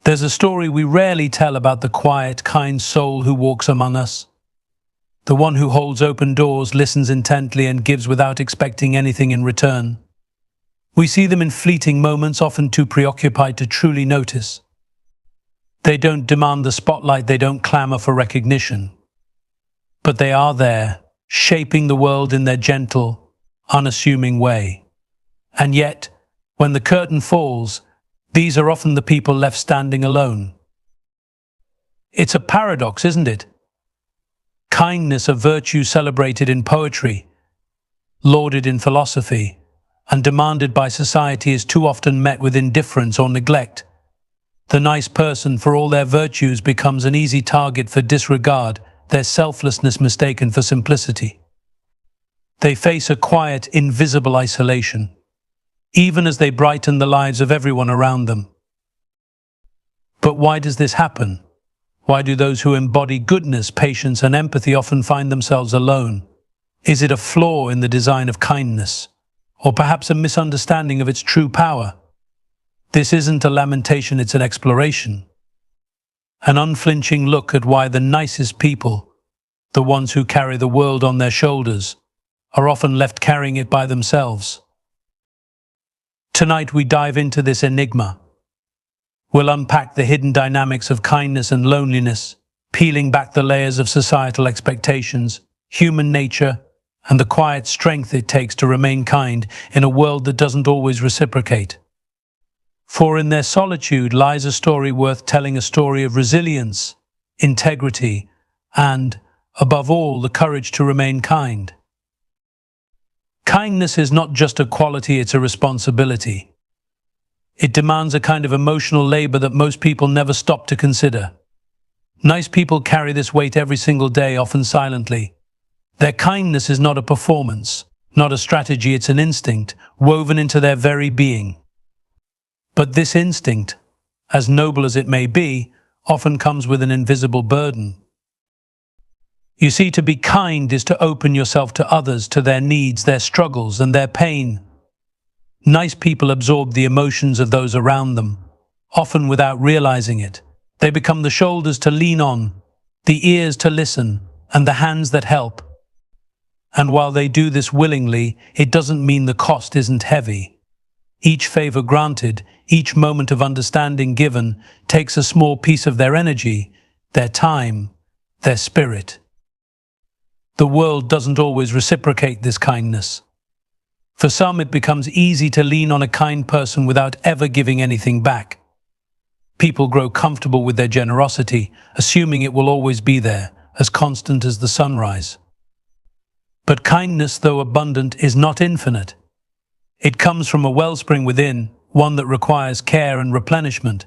There's a story we rarely tell about the quiet, kind soul who walks among us. The one who holds open doors, listens intently, and gives without expecting anything in return. We see them in fleeting moments, often too preoccupied to truly notice. They don't demand the spotlight, they don't clamor for recognition. But they are there, shaping the world in their gentle, unassuming way. And yet, when the curtain falls, these are often the people left standing alone. It's a paradox, isn't it? Kindness, a virtue celebrated in poetry, lauded in philosophy, and demanded by society, is too often met with indifference or neglect. The nice person, for all their virtues, becomes an easy target for disregard, their selflessness mistaken for simplicity. They face a quiet, invisible isolation, even as they brighten the lives of everyone around them. But why does this happen? Why do those who embody goodness, patience, and empathy often find themselves alone? Is it a flaw in the design of kindness, or perhaps a misunderstanding of its true power? This isn't a lamentation, it's an exploration. An unflinching look at why the nicest people, the ones who carry the world on their shoulders, are often left carrying it by themselves. Tonight we dive into this enigma. We'll unpack the hidden dynamics of kindness and loneliness, peeling back the layers of societal expectations, human nature, and the quiet strength it takes to remain kind in a world that doesn't always reciprocate. For in their solitude lies a story worth telling, a story of resilience, integrity, and, above all, the courage to remain kind. Kindness is not just a quality, it's a responsibility. It demands a kind of emotional labor that most people never stop to consider. Nice people carry this weight every single day, often silently. Their kindness is not a performance, not a strategy, it's an instinct, woven into their very being. But this instinct, as noble as it may be, often comes with an invisible burden. You see, to be kind is to open yourself to others, to their needs, their struggles, and their pain. Nice people absorb the emotions of those around them, often without realizing it. They become the shoulders to lean on, the ears to listen, and the hands that help. And while they do this willingly, it doesn't mean the cost isn't heavy. Each favor granted, each moment of understanding given, takes a small piece of their energy, their time, their spirit. The world doesn't always reciprocate this kindness. For some, it becomes easy to lean on a kind person without ever giving anything back. People grow comfortable with their generosity, assuming it will always be there, as constant as the sunrise. But kindness, though abundant, is not infinite. It comes from a wellspring within, one that requires care and replenishment.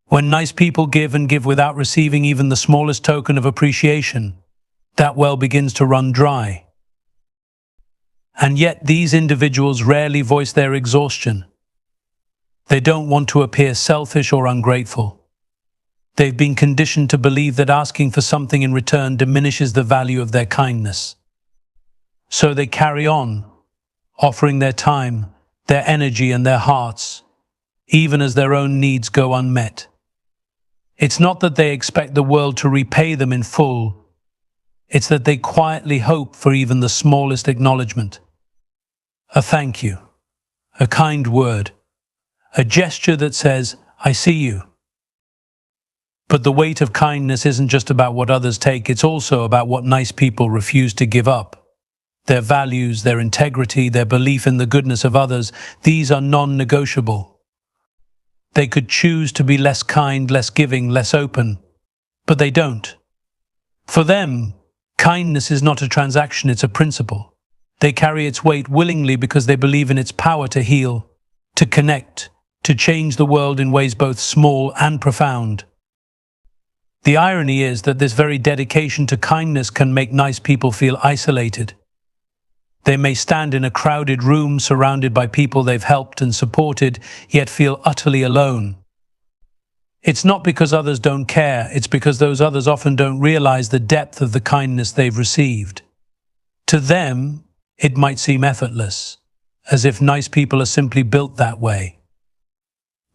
When nice people give and give without receiving even the smallest token of appreciation, that well begins to run dry. And yet these individuals rarely voice their exhaustion. They don't want to appear selfish or ungrateful. They've been conditioned to believe that asking for something in return diminishes the value of their kindness. So they carry on, offering their time, their energy, and their hearts, even as their own needs go unmet. It's not that they expect the world to repay them in full. It's that they quietly hope for even the smallest acknowledgement. A thank you, a kind word, a gesture that says, "I see you." But the weight of kindness isn't just about what others take, it's also about what nice people refuse to give up. Their values, their integrity, their belief in the goodness of others, these are non-negotiable. They could choose to be less kind, less giving, less open, but they don't. For them, kindness is not a transaction, it's a principle. They carry its weight willingly because they believe in its power to heal, to connect, to change the world in ways both small and profound. The irony is that this very dedication to kindness can make nice people feel isolated. They may stand in a crowded room surrounded by people they've helped and supported, yet feel utterly alone. It's not because others don't care, it's because those others often don't realize the depth of the kindness they've received. To them, it might seem effortless, as if nice people are simply built that way.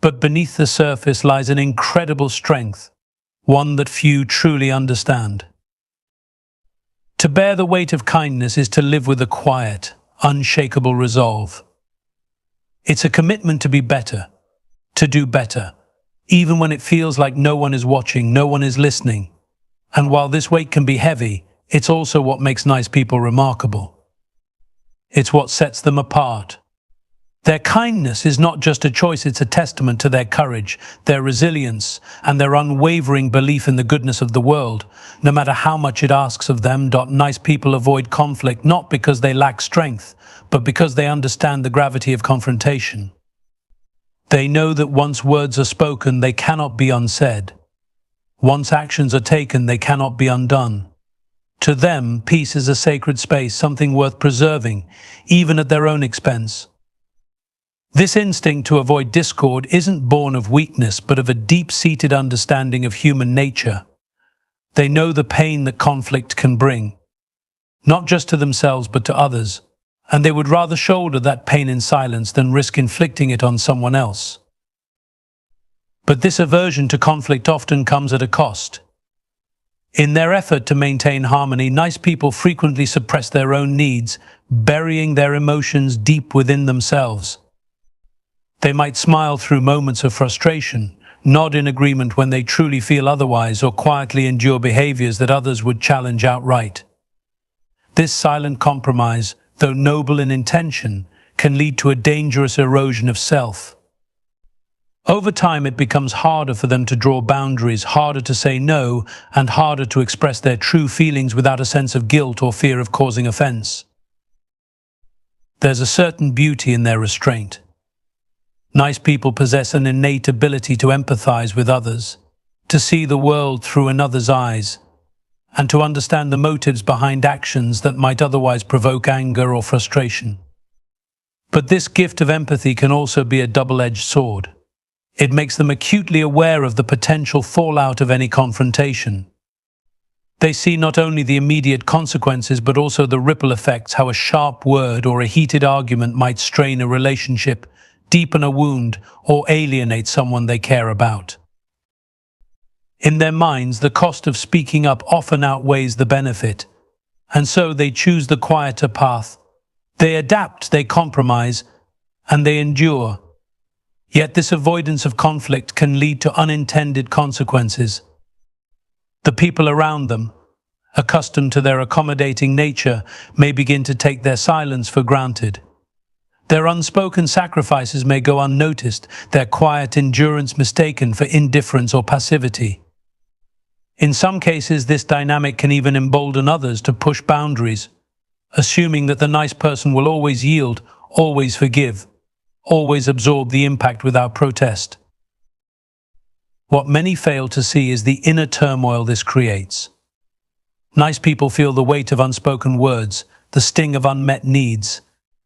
But beneath the surface lies an incredible strength, one that few truly understand. To bear the weight of kindness is to live with a quiet, unshakable resolve. It's a commitment to be better, to do better, even when it feels like no one is watching, no one is listening. And while this weight can be heavy, it's also what makes nice people remarkable. It's what sets them apart. Their kindness is not just a choice, it's a testament to their courage, their resilience, and their unwavering belief in the goodness of the world, no matter how much it asks of them. Nice people avoid conflict not because they lack strength, but because they understand the gravity of confrontation. They know that once words are spoken, they cannot be unsaid. Once actions are taken, they cannot be undone. To them, peace is a sacred space, something worth preserving, even at their own expense. This instinct to avoid discord isn't born of weakness, but of a deep-seated understanding of human nature. They know the pain that conflict can bring, not just to themselves but to others, and they would rather shoulder that pain in silence than risk inflicting it on someone else. But this aversion to conflict often comes at a cost. In their effort to maintain harmony, nice people frequently suppress their own needs, burying their emotions deep within themselves. They might smile through moments of frustration, nod in agreement when they truly feel otherwise, or quietly endure behaviors that others would challenge outright. This silent compromise, though noble in intention, can lead to a dangerous erosion of self. Over time, it becomes harder for them to draw boundaries, harder to say no, and harder to express their true feelings without a sense of guilt or fear of causing offense. There's a certain beauty in their restraint. Nice people possess an innate ability to empathize with others, to see the world through another's eyes, and to understand the motives behind actions that might otherwise provoke anger or frustration. But this gift of empathy can also be a double-edged sword. It makes them acutely aware of the potential fallout of any confrontation. They see not only the immediate consequences but also the ripple effects, how a sharp word or a heated argument might strain a relationship, deepen a wound, or alienate someone they care about. In their minds, the cost of speaking up often outweighs the benefit, and so they choose the quieter path. They adapt, they compromise, and they endure. Yet this avoidance of conflict can lead to unintended consequences. The people around them, accustomed to their accommodating nature, may begin to take their silence for granted. Their unspoken sacrifices may go unnoticed, their quiet endurance mistaken for indifference or passivity. In some cases, this dynamic can even embolden others to push boundaries, assuming that the nice person will always yield, always forgive, always absorb the impact without protest. What many fail to see is the inner turmoil this creates. Nice people feel the weight of unspoken words, the sting of unmet needs,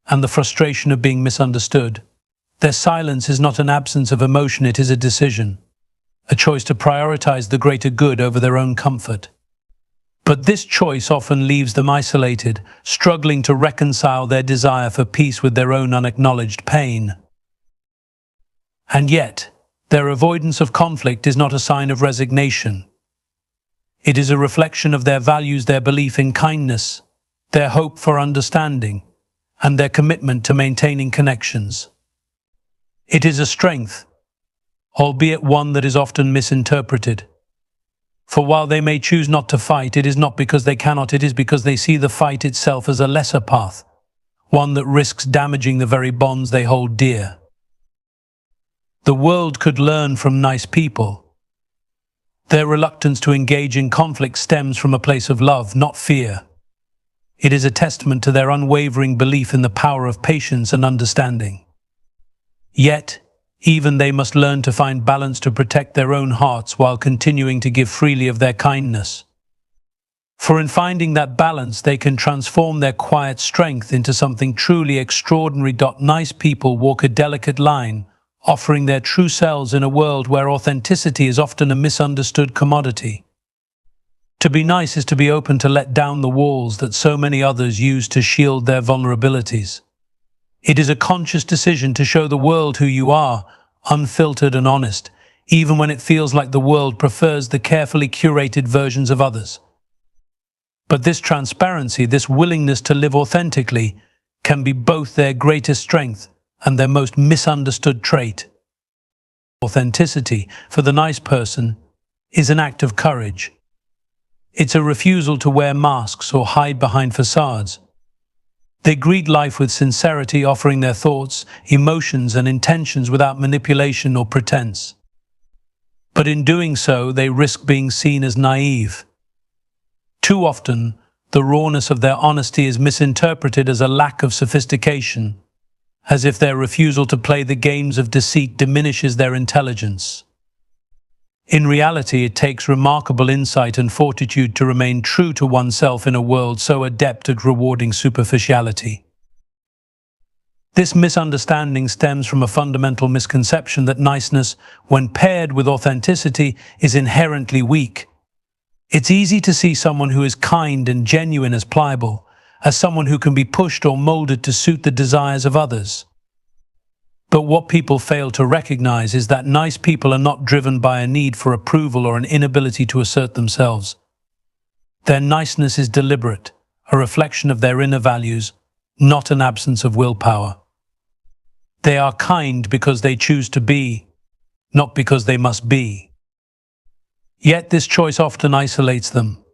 and the frustration of being misunderstood. Their silence is not an absence of emotion, it is a decision, a choice to prioritize the greater good over their own comfort. But this choice often leaves them isolated, struggling to reconcile their desire for peace with their own unacknowledged pain. And yet, their avoidance of conflict is not a sign of resignation. It is a reflection of their values, their belief in kindness, their hope for understanding, and their commitment to maintaining connections. It is a strength, albeit one that is often misinterpreted. For while they may choose not to fight, it is not because they cannot, it is because they see the fight itself as a lesser path, one that risks damaging the very bonds they hold dear. The world could learn from nice people. Their reluctance to engage in conflict stems from a place of love, not fear. It is a testament to their unwavering belief in the power of patience and understanding. Yet, even they must learn to find balance to protect their own hearts while continuing to give freely of their kindness. For in finding that balance, they can transform their quiet strength into something truly extraordinary. Nice people walk a delicate line, offering their true selves in a world where authenticity is often a misunderstood commodity. To be nice is to be open to let down the walls that so many others use to shield their vulnerabilities. It is a conscious decision to show the world who you are, unfiltered and honest, even when it feels like the world prefers the carefully curated versions of others. But this transparency, this willingness to live authentically, can be both their greatest strength and their most misunderstood trait. Authenticity, for the nice person, is an act of courage. It's a refusal to wear masks or hide behind facades. They greet life with sincerity, offering their thoughts, emotions, and intentions without manipulation or pretense. But in doing so, they risk being seen as naive. Too often, the rawness of their honesty is misinterpreted as a lack of sophistication, as if their refusal to play the games of deceit diminishes their intelligence. In reality, it takes remarkable insight and fortitude to remain true to oneself in a world so adept at rewarding superficiality. This misunderstanding stems from a fundamental misconception that niceness, when paired with authenticity, is inherently weak. It's easy to see someone who is kind and genuine as pliable, as someone who can be pushed or molded to suit the desires of others. But what people fail to recognize is that nice people are not driven by a need for approval or an inability to assert themselves. Their niceness is deliberate, a reflection of their inner values, not an absence of willpower. They are kind because they choose to be, not because they must be. Yet this choice often isolates them.